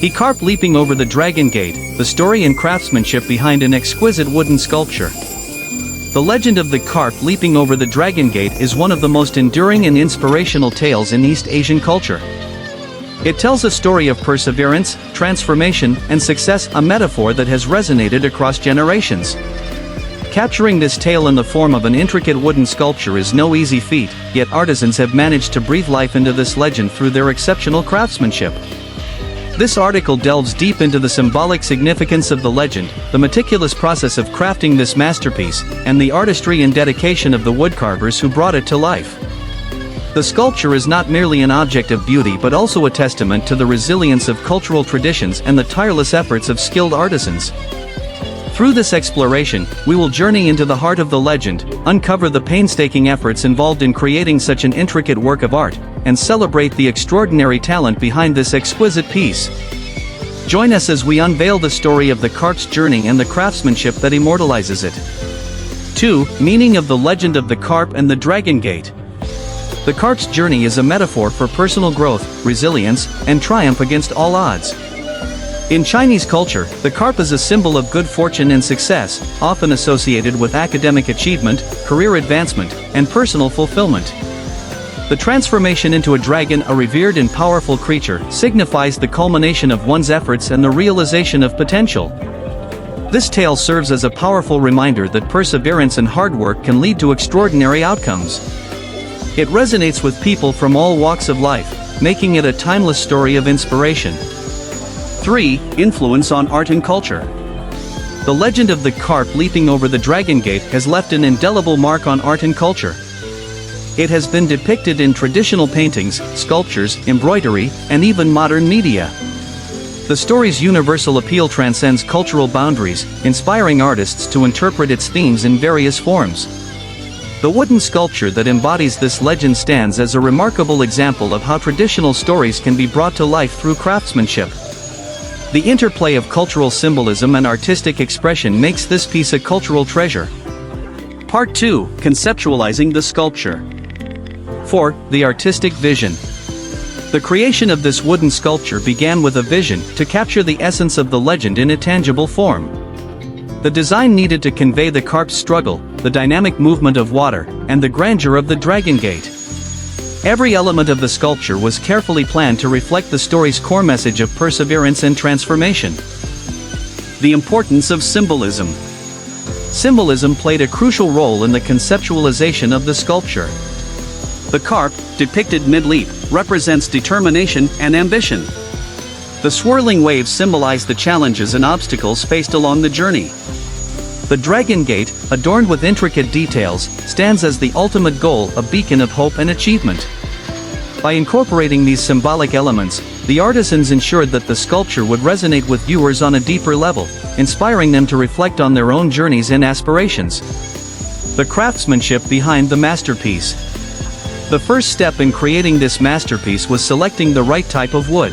Carp leaping over the Dragon Gate, the story and craftsmanship behind an exquisite wooden sculpture. The legend of the carp leaping over the Dragon Gate is one of the most enduring and inspirational tales in East Asian culture. It tells a story of perseverance, transformation, and success, a metaphor that has resonated across generations. Capturing this tale in the form of an intricate wooden sculpture is no easy feat, yet artisans have managed to breathe life into this legend through their exceptional craftsmanship. This article delves deep into the symbolic significance of the legend, the meticulous process of crafting this masterpiece, and the artistry and dedication of the woodcarvers who brought it to life. The sculpture is not merely an object of beauty but also a testament to the resilience of cultural traditions and the tireless efforts of skilled artisans. Through this exploration, we will journey into the heart of the legend, uncover the painstaking efforts involved in creating such an intricate work of art, and celebrate the extraordinary talent behind this exquisite piece. Join us as we unveil the story of the carp's journey and the craftsmanship that immortalizes it. 2. Meaning of the legend of the carp and the Dragon Gate. The carp's journey is a metaphor for personal growth, resilience, and triumph against all odds. In Chinese culture, the carp is a symbol of good fortune and success, often associated with academic achievement, career advancement, and personal fulfillment. The transformation into a dragon, a revered and powerful creature, signifies the culmination of one's efforts and the realization of potential. This tale serves as a powerful reminder that perseverance and hard work can lead to extraordinary outcomes. It resonates with people from all walks of life, making it a timeless story of inspiration. 3. Influence on art and culture. The legend of the carp leaping over the Dragon Gate has left an indelible mark on art and culture. It has been depicted in traditional paintings, sculptures, embroidery, and even modern media. The story's universal appeal transcends cultural boundaries, inspiring artists to interpret its themes in various forms. The wooden sculpture that embodies this legend stands as a remarkable example of how traditional stories can be brought to life through craftsmanship. The interplay of cultural symbolism and artistic expression makes this piece a cultural treasure. Part 2. Conceptualizing the sculpture. 4. The artistic vision. The creation of this wooden sculpture began with a vision to capture the essence of the legend in a tangible form. The design needed to convey the carp's struggle, the dynamic movement of water, and the grandeur of the Dragon Gate. Every element of the sculpture was carefully planned to reflect the story's core message of perseverance and transformation. The importance of symbolism. Symbolism played a crucial role in the conceptualization of the sculpture. The carp, depicted mid-leap, represents determination and ambition. The swirling waves symbolize the challenges and obstacles faced along the journey. The Dragon Gate, adorned with intricate details, stands as the ultimate goal, a beacon of hope and achievement. By incorporating these symbolic elements, the artisans ensured that the sculpture would resonate with viewers on a deeper level, inspiring them to reflect on their own journeys and aspirations. The craftsmanship behind the masterpiece. The first step in creating this masterpiece was selecting the right type of wood.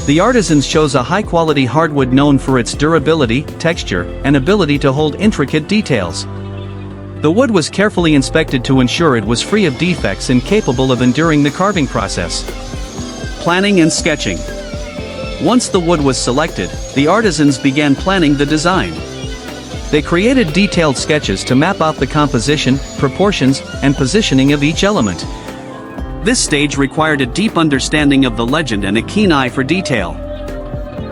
The artisans chose a high-quality hardwood known for its durability, texture, and ability to hold intricate details. The wood was carefully inspected to ensure it was free of defects and capable of enduring the carving process. Planning and sketching. Once the wood was selected, the artisans began planning the design. They created detailed sketches to map out the composition, proportions, and positioning of each element. This stage required a deep understanding of the legend and a keen eye for detail.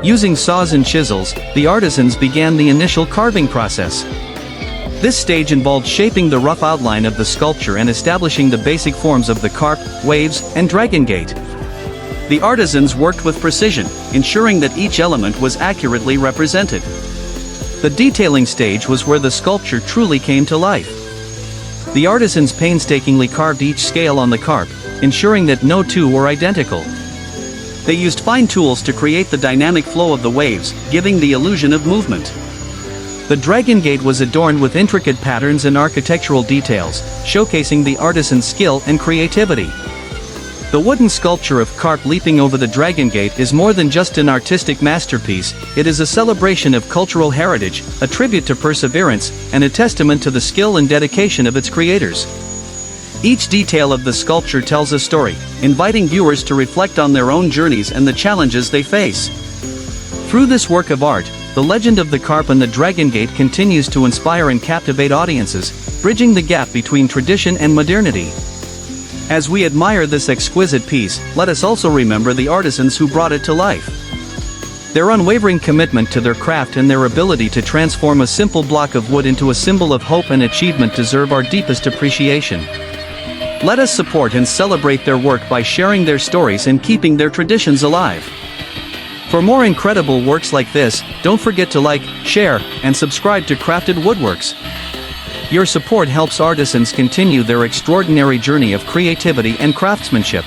Using saws and chisels, the artisans began the initial carving process. This stage involved shaping the rough outline of the sculpture and establishing the basic forms of the carp, waves, and Dragon Gate. The artisans worked with precision, ensuring that each element was accurately represented. The detailing stage was where the sculpture truly came to life. The artisans painstakingly carved each scale on the carp, ensuring that no two were identical. They used fine tools to create the dynamic flow of the waves, giving the illusion of movement. The Dragon Gate was adorned with intricate patterns and architectural details, showcasing the artisan's skill and creativity. The wooden sculpture of Carp leaping over the Dragon Gate is more than just an artistic masterpiece, it is a celebration of cultural heritage, a tribute to perseverance, and a testament to the skill and dedication of its creators. Each detail of the sculpture tells a story, inviting viewers to reflect on their own journeys and the challenges they face. Through this work of art, the legend of the carp and the Dragon Gate continues to inspire and captivate audiences, bridging the gap between tradition and modernity. As we admire this exquisite piece, let us also remember the artisans who brought it to life. Their unwavering commitment to their craft and their ability to transform a simple block of wood into a symbol of hope and achievement deserve our deepest appreciation. Let us support and celebrate their work by sharing their stories and keeping their traditions alive. For more incredible works like this, don't forget to like, share, and subscribe to Crafted Woodworks. Your support helps artisans continue their extraordinary journey of creativity and craftsmanship.